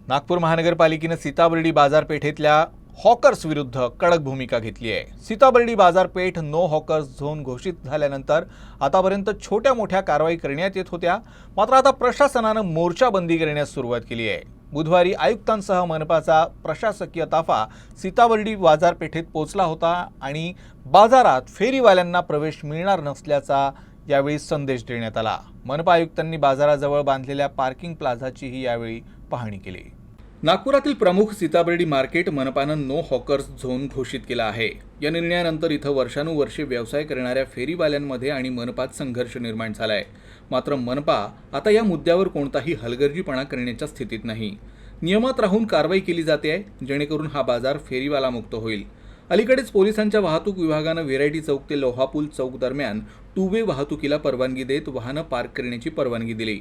नागपूर महानगरपालिकेने सीताबर्डी बाजारपेठेतल्या हॉकर्स विरुद्ध कडक भूमिका घेतली आहे। सीताबर्डी बाजारपेठ नो हॉकर्स झोन घोषित झाल्यानंतर आतापर्यंत छोट्या मोठ्या कारवाई करण्यात येत होत्या, मात्र आता प्रशासनानं मोर्चाबंदी करण्यास सुरुवात केली आहे। बुधवारी आयुक्तांसह मनपाचा प्रशासकीय ताफा सीताबर्डी बाजारपेठेत पोहोचला होता आणि बाजारात फेरीवाल्यांना प्रवेश मिळणार नसल्याचा यावेळी संदेश देण्यात आला। मनपा आयुक्तांनी बाजाराजवळ बांधलेल्या पार्किंग प्लाझाचीही यावेळी पाहणी केली। नागपुरातील प्रमुख सीताबर्डी मार्केट मनपानं नो हॉकर्स झोन घोषित केला आहे। या निर्णयानंतर इथं वर्षानुवर्षे व्यवसाय करणाऱ्या फेरीवाल्यांमध्ये आणि मनपात संघर्ष निर्माण झाला आहे। मात्र मनपा आता या मुद्द्यावर कोणताही हलगर्जीपणा करण्याच्या स्थितीत नाही। नियमात राहून कारवाई केली जाते आहे, जेणेकरून हा बाजार फेरीवाला मुक्त होईल। अलीकडेच पोलिसांच्या वाहतूक विभागानं व्हेरायटी चौक ते लोहापूल चौक दरम्यान टू वे वाहतुकीला परवानगी देत वाहनं पार्क करण्याची परवानगी दिली।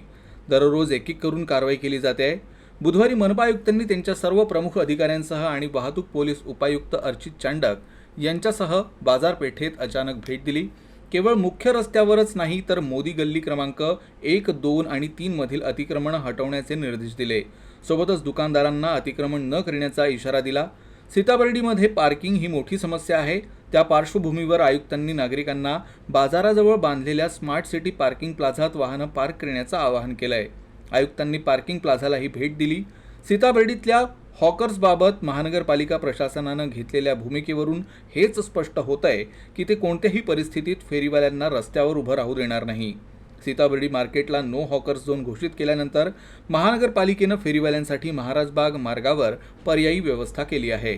दररोज एक करून कारवाई केली जाते आहे। बुधवारी मनपा आयुक्तांनी त्यांच्या सर्व प्रमुख अधिकाऱ्यांसह आणि वाहतूक पोलीस उपायुक्त अर्चित चांडक यांच्यासह बाजारपेठेत अचानक भेट दिली। केवळ मुख्य रस्त्यावरच नाही तर मोदी गल्ली क्रमांक 1, 2 आणि 3 मधील अतिक्रमण हटवण्याचे निर्देश दिले। सोबतच दुकानदारांना अतिक्रमण न करण्याचा इशारा दिला। सीताबर्डीमध्ये पार्किंग ही मोठी समस्या आहे। त्या पार्श्वभूमीवर आयुक्तांनी नागरिकांना बाजाराजवळ बांधलेल्या स्मार्ट सिटी पार्किंग प्लाझात वाहनं पार्क करण्याचं आवाहन केलंय। आयुक्तांनी पार्किंग प्लाझालाही भेट दिली। सीताबर्डीतल्या हॉकर्सबाबत महानगरपालिका प्रशासनानं घेतलेल्या भूमिकेवरून हेच स्पष्ट होतंय की ते कोणत्याही परिस्थितीत फेरीवाल्यांना रस्त्यावर उभं राहू देणार नाही। सीताबर्डी मार्केटला नो हॉकर्स झोन घोषित केल्यानंतर महानगरपालिकेनं फेरीवाल्यांसाठी महाराजबाग मार्गावर पर्यायी व्यवस्था केली आहे।